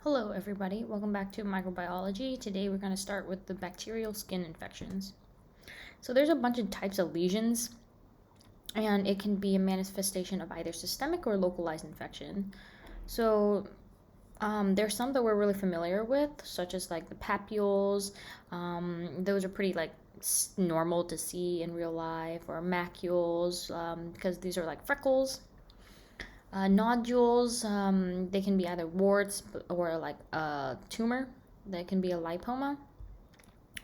Hello everybody, welcome back to microbiology. Today we're going to start with the bacterial skin infections. So there's a bunch of types of lesions, and it can be a manifestation of either systemic or localized infection. So there's some that we're really familiar with, such as like the papules. Those are pretty normal to see in real life, or macules, because these are like freckles. Nodules, they can be either warts or like a tumor. That can be a lipoma.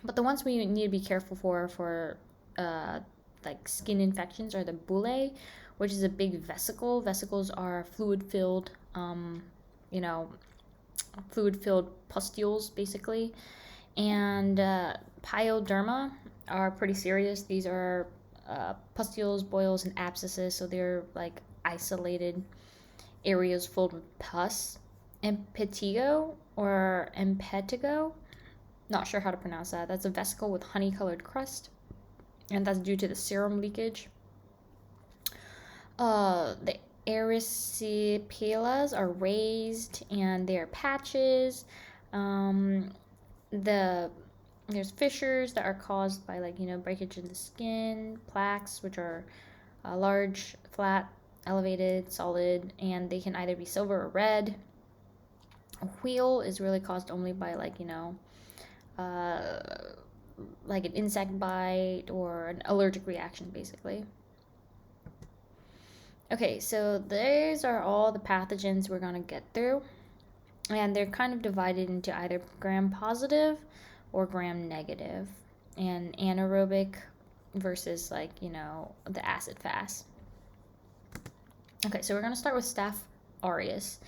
But the ones we need to be careful for like skin infections are the bullae, which is a big vesicle. Vesicles are fluid-filled, fluid-filled pustules, basically. And pyoderma are pretty serious. These are pustules, boils, and abscesses, so they're like isolated areas filled with pus. Impetigo or impetigo, not sure how to pronounce that. That's a vesicle with honey-colored crust, and that's due to the serum leakage. The erysipelas are raised, and they are patches. There's fissures that are caused by breakage in the skin, plaques, which are large, flat, elevated, solid, and they can either be silver or red. A wheal is really caused only by like an insect bite or an allergic reaction, basically. Okay, so these are all the pathogens we're going to get through, and they're kind of divided into either gram-positive or gram-negative, and anaerobic versus the acid-fast. Okay, so we're going to start with Staph Aureus.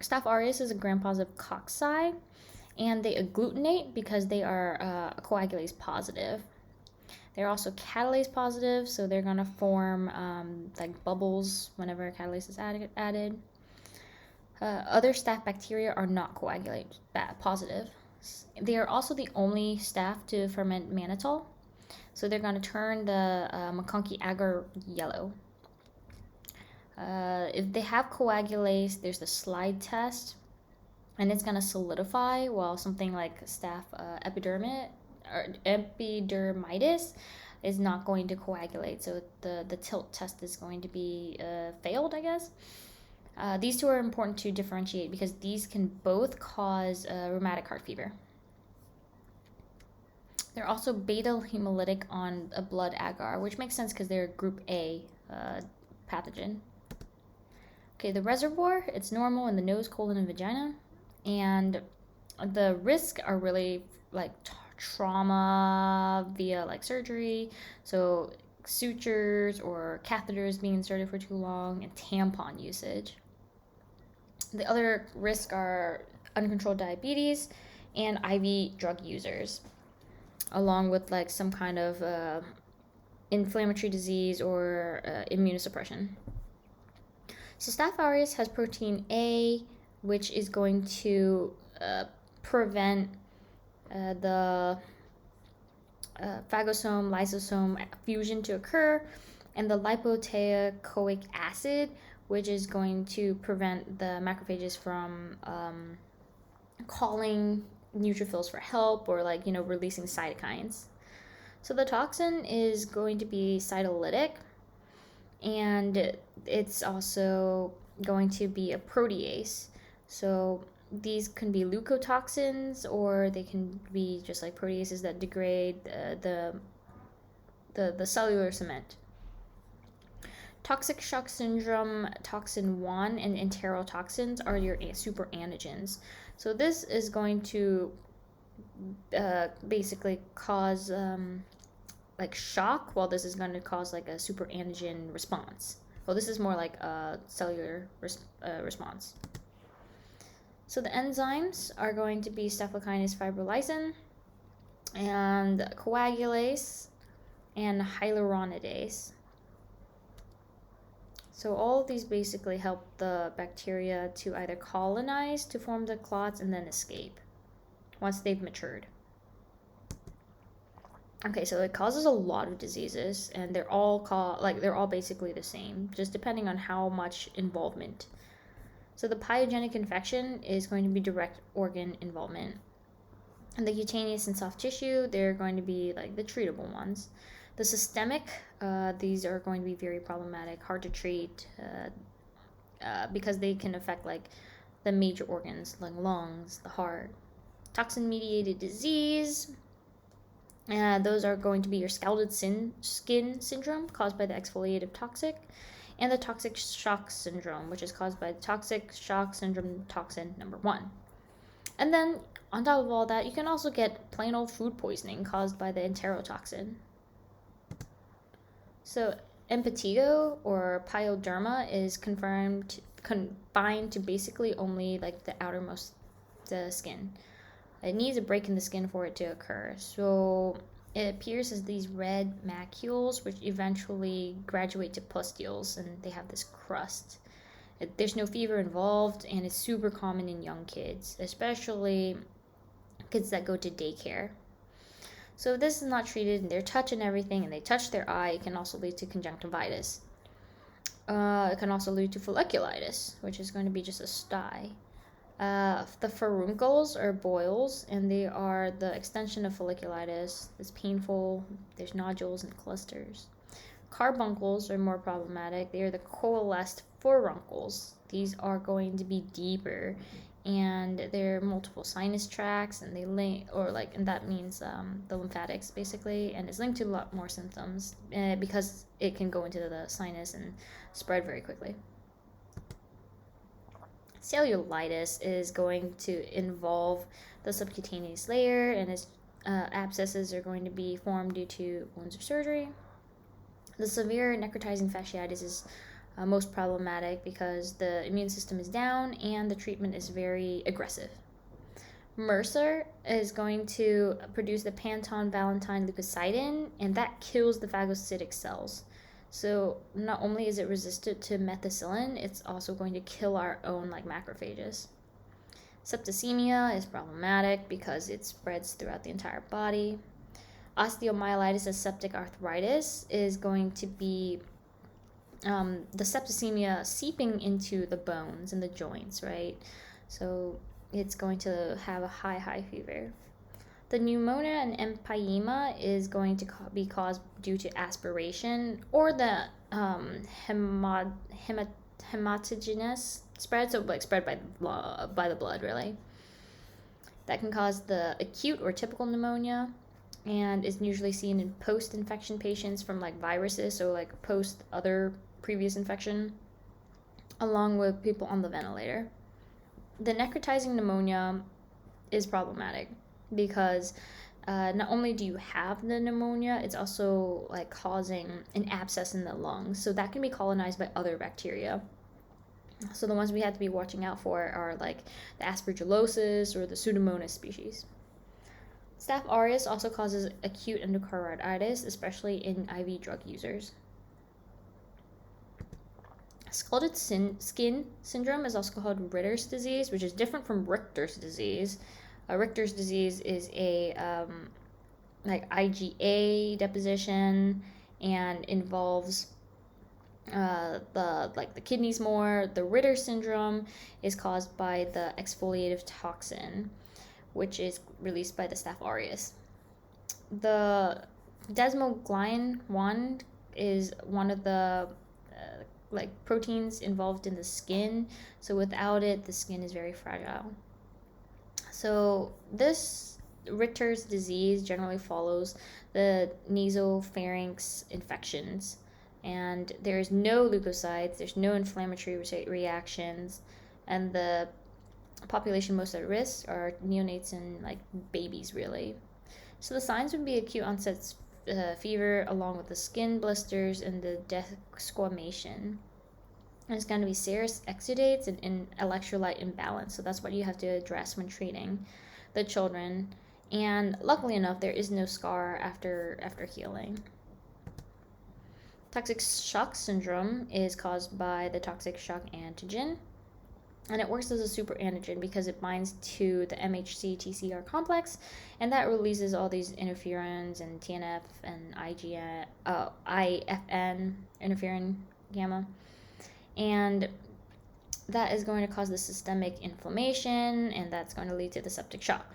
Staph Aureus is a gram-positive cocci, and they agglutinate because they are coagulase positive. They're also catalase positive, so they're going to form like bubbles whenever catalase is added. Other staph bacteria are not coagulate positive. They are also the only staph to ferment mannitol, so they're going to turn the MacConkey agar yellow. If they have coagulase, there's the slide test, and it's going to solidify, while something like Staph Epidermidis is not going to coagulate. So the tilt test is going to be failed, I guess. These two are important to differentiate because these can both cause rheumatic heart fever. They're also beta hemolytic on a blood agar, which makes sense because they're group A pathogen. Okay, the reservoir, it's normal in the nose, colon, and vagina. And the risks are really like trauma via like surgery, so sutures or catheters being inserted for too long, and tampon usage. The other risks are uncontrolled diabetes and IV drug users, along with like some kind of inflammatory disease or immunosuppression. So Staph aureus has protein A, which is going to prevent the phagosome lysosome fusion to occur, and the lipoteichoic acid, which is going to prevent the macrophages from calling neutrophils for help or releasing cytokines. So the toxin is going to be cytolytic, and it's also going to be a protease. So these can be leukotoxins, or they can be just like proteases that degrade the cellular cement. Toxic shock syndrome, toxin 1, and enterotoxins are your super antigens. So this is going to basically cause shock, while this is going to cause like a super antigen response. Well, this is more like a cellular response. So the enzymes are going to be staphylococcus fibrolysin and coagulase and hyaluronidase. So all of these basically help the bacteria to either colonize to form the clots and then escape once they've matured. Okay, so it causes a lot of diseases, and they're all basically the same, just depending on how much involvement. So the pyogenic infection is going to be direct organ involvement. And the cutaneous and soft tissue, they're going to be like the treatable ones. The systemic, these are going to be very problematic, hard to treat, because they can affect like the major organs like lungs, the heart. Toxin-mediated disease, those are going to be your scalded skin syndrome caused by the exfoliative toxic, and the toxic shock syndrome, which is caused by the toxic shock syndrome toxin number 1. And then on top of all that, you can also get plain old food poisoning caused by the enterotoxin. So impetigo or pyoderma is confined to basically only like the outermost the skin. It needs a break in the skin for it to occur. So it appears as these red macules, which eventually graduate to pustules, and they have this crust. There's no fever involved, and it's super common in young kids, especially kids that go to daycare. So if this is not treated, and they're touching everything, and they touch their eye, it can also lead to conjunctivitis. It can also lead to folliculitis, which is going to be just a sty. The furuncles are boils, and they are the extension of folliculitis. It's painful. There's nodules and clusters. Carbuncles are more problematic. They are the coalesced furuncles. These are going to be deeper, and they're multiple sinus tracts, and they and that means the lymphatics basically, and it's linked to a lot more symptoms because it can go into the sinus and spread very quickly. Cellulitis is going to involve the subcutaneous layer, and its abscesses are going to be formed due to wounds or surgery. The severe necrotizing fasciitis is most problematic because the immune system is down and the treatment is very aggressive. MRSA is going to produce the Panton-Valentine leukocidin, and that kills the phagocytic cells. So not only is it resistant to methicillin, it's also going to kill our own like macrophages. Septicemia is problematic because it spreads throughout the entire body. Osteomyelitis and septic arthritis is going to be the septicemia seeping into the bones and the joints, right? So it's going to have a high fever. The pneumonia and empyema is going to be caused due to aspiration or the hematogenous spread, so like spread by the blood, really. That can cause the acute or typical pneumonia, and is usually seen in post-infection patients from like viruses, so like post other previous infection, along with people on the ventilator. The necrotizing pneumonia is problematic because not only do you have the pneumonia, it's also like causing an abscess in the lungs, so that can be colonized by other bacteria. So the ones we have to be watching out for are like the aspergillosis or the Pseudomonas species. Staph aureus also causes acute endocarditis, especially in IV drug users. Scalded skin syndrome is also called Ritter's disease, which is different from Richter's disease. Richter's disease is a like IgA deposition and involves the kidneys more. The Ritter syndrome is caused by the exfoliative toxin, which is released by the Staph aureus. The desmoglein 1 is one of the proteins involved in the skin, so without it, the skin is very fragile. So this Ritter's disease generally follows the nasopharynx infections, and there's no leukocytes, there's no inflammatory reactions, and the population most at risk are neonates and like babies, really. So the signs would be acute onset fever, along with the skin blisters and the desquamation. And it's going to be serous exudates and electrolyte imbalance, so that's what you have to address when treating the children. And luckily enough, there is no scar after healing. Toxic shock syndrome is caused by the toxic shock antigen, and it works as a super antigen because it binds to the MHC TCR complex, and that releases all these interferons and TNF and IFN, interferon gamma. And that is going to cause the systemic inflammation, and that's going to lead to the septic shock.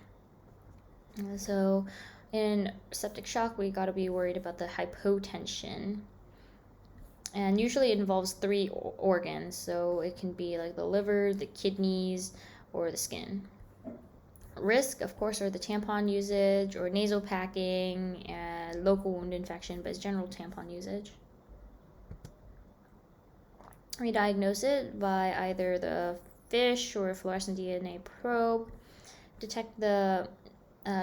So in septic shock, we got to be worried about the hypotension. And usually it involves 3 organs, so it can be like the liver, the kidneys, or the skin. Risk, of course, are the tampon usage or nasal packing and local wound infection, but it's general tampon usage. We diagnose it by either the FISH or fluorescent DNA probe, detect the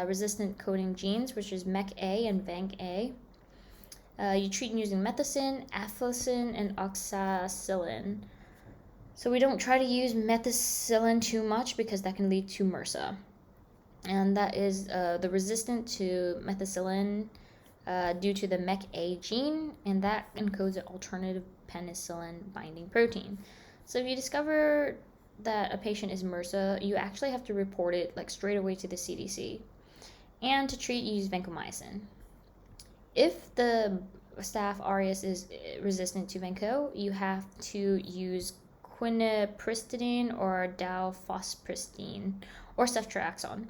resistant coding genes, which is MEK-A and VANG-A. You treat using methicillin, ampicillin, and oxacillin. So we don't try to use methicillin too much because that can lead to MRSA. And that is the resistant to methicillin due to the MEK-A gene, and that encodes an alternative penicillin binding protein. So if you discover that a patient is MRSA, you actually have to report it like straight away to the CDC. And to treat, you use vancomycin. If the Staph Aureus is resistant to vanco, you have to use quinapristidine or dalfospristine or ceftriaxone.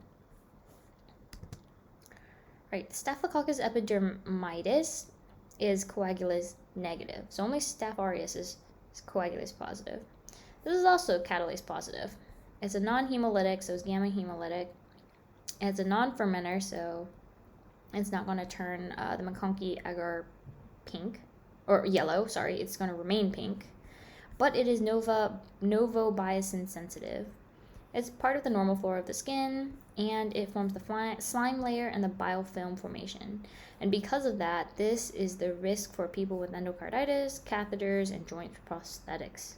Right, Staphylococcus epidermidis is coagulase negative. So only Staph Aureus is coagulase positive. This is also catalase positive. It's a non-hemolytic, so it's gamma hemolytic. And it's a non-fermenter, so it's not going to turn the McConkey agar pink, or yellow, sorry, it's going to remain pink. But it is novobiocin sensitive. It's part of the normal flora of the skin, and it forms the slime layer and the biofilm formation. And because of that, this is the risk for people with endocarditis, catheters, and joint prosthetics.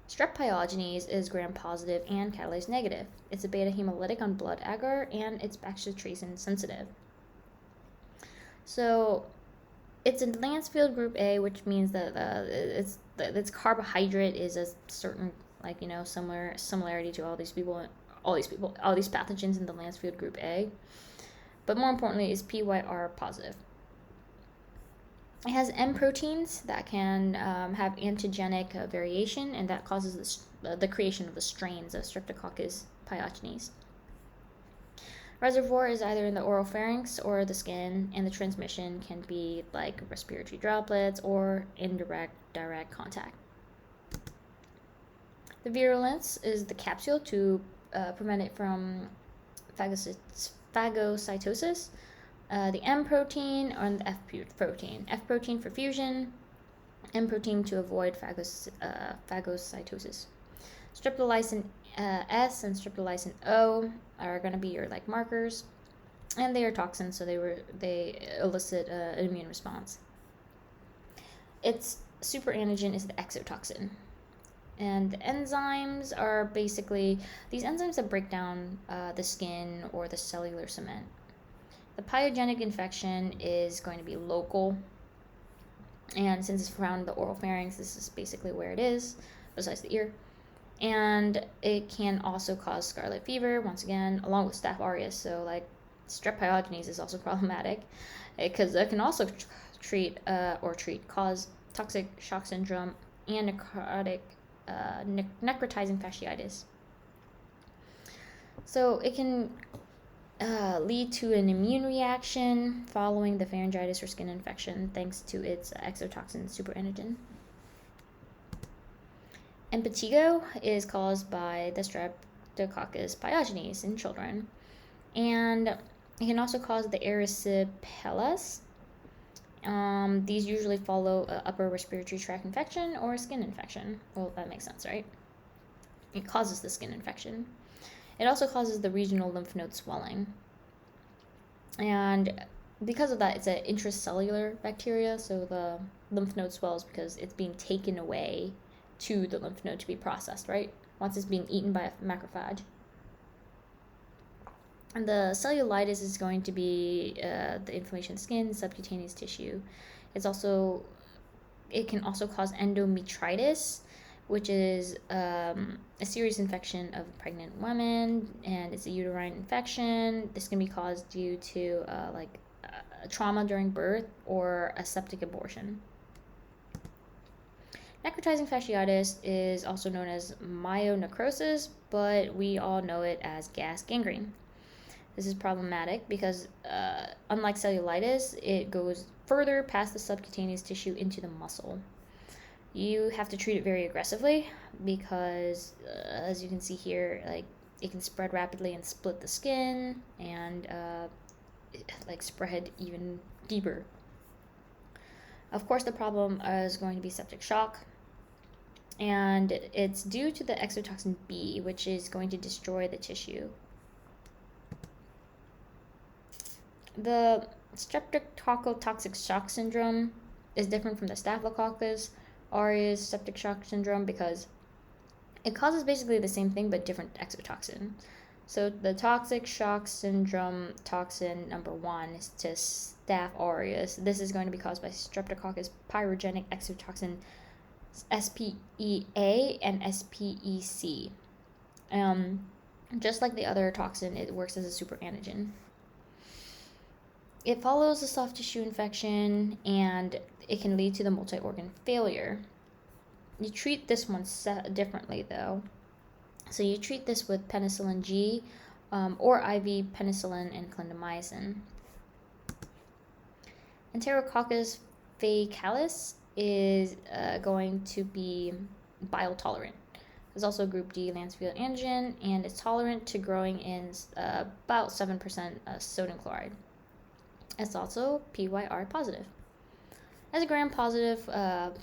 Strep Pyogenes is gram-positive and catalase negative. It's a beta hemolytic on blood agar, and it's bacterial sensitive. So it's in Lancefield group A, which means that its carbohydrate is a certain, similarity to all these pathogens in the Lancefield group A. But more importantly, is PYR positive. It has M proteins that can have antigenic variation, and that causes the creation of the strains of Streptococcus pyogenes. Reservoir is either in the oropharynx or the skin, and the transmission can be like respiratory droplets or direct contact. The virulence is the capsule to prevent it from phagocytosis. The M protein and the F protein. F protein for fusion, M protein to avoid phagocytosis. Streptolysin S and streptolysin O are going to be your markers, and they are toxins, so they elicit an immune response. Its superantigen is the exotoxin. And the enzymes are basically these enzymes that break down the skin or the cellular cement. The pyogenic infection is going to be local, and since it's found in the oropharynx, this is basically where it is, besides the ear. And it can also cause scarlet fever, once again, along with Staph Aureus. So, Strep Pyogenes is also problematic because it can also cause toxic shock syndrome and necrotizing fasciitis. So it can lead to an immune reaction following the pharyngitis or skin infection thanks to its exotoxin superantigen. Impetigo is caused by the Streptococcus pyogenes in children, and it can also cause the erysipelas. These usually follow an upper respiratory tract infection or a skin infection. Well, that makes sense, right? It causes the skin infection. It also causes the regional lymph node swelling. And because of that, it's an intracellular bacteria, so the lymph node swells because it's being taken away to the lymph node to be processed, right? Once it's being eaten by a macrophage. And the cellulitis is going to be the inflammation of the skin, subcutaneous tissue. It can also cause endometritis, which is a serious infection of pregnant women, and it's a uterine infection. This can be caused due to trauma during birth or a septic abortion. Necrotizing fasciitis is also known as myonecrosis, but we all know it as gas gangrene. This is problematic because, unlike cellulitis, it goes further past the subcutaneous tissue into the muscle. You have to treat it very aggressively because, as you can see here, like it can spread rapidly and split the skin and spread even deeper. Of course, the problem is going to be septic shock, and it's due to the exotoxin B, which is going to destroy the tissue. The Streptococcal toxic shock syndrome is different from the Staphylococcus Aureus septic shock syndrome because it causes basically the same thing but different exotoxin. So the toxic shock syndrome toxin number 1 is to Staph aureus. This is going to be caused by Streptococcus pyogenic exotoxin SPEA and SPEC. Just like the other toxin, it works as a super antigen. It follows a soft tissue infection, and it can lead to the multi-organ failure. You treat this one differently, though. So you treat this with penicillin G or IV penicillin and clindamycin. Enterococcus faecalis is going to be bile tolerant. There's also group D Lancefield antigen, and it's tolerant to growing in about 7% sodium chloride. It's also PYR positive. As a gram-positive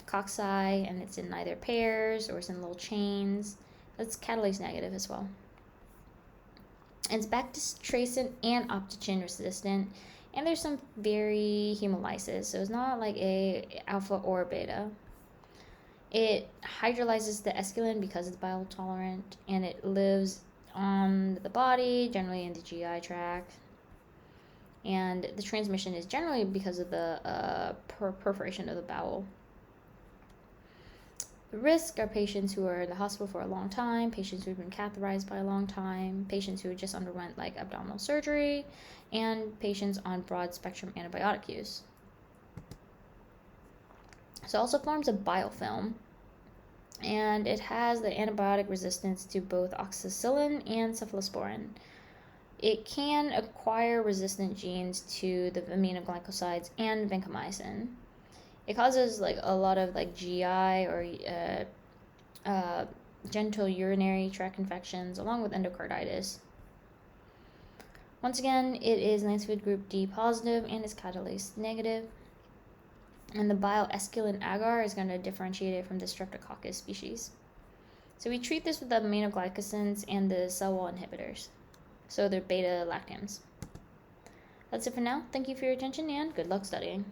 cocci, and it's in either pairs or it's in little chains. It's catalase negative as well. It's bacterial and optogen resistant, and there's some very hemolysis, so it's not like a alpha or beta. It hydrolyzes the esculin because it's bile tolerant, and it lives on the body, generally in the GI tract. And the transmission is generally because of the perforation of the bowel. The risk are patients who are in the hospital for a long time, patients who have been catheterized by a long time, patients who just underwent abdominal surgery, and patients on broad spectrum antibiotic use. So it also forms a biofilm, and it has the antibiotic resistance to both oxacillin and cephalosporin. It can acquire resistant genes to the aminoglycosides and vancomycin. It causes a lot of GI or genital urinary tract infections along with endocarditis. Once again, it is Lancefield group D positive and is catalase negative. And the bile esculin agar is going to differentiate it from the Streptococcus species. So we treat this with the aminoglycosins and the cell wall inhibitors. So they're beta lactams. That's it for now. Thank you for your attention and good luck studying.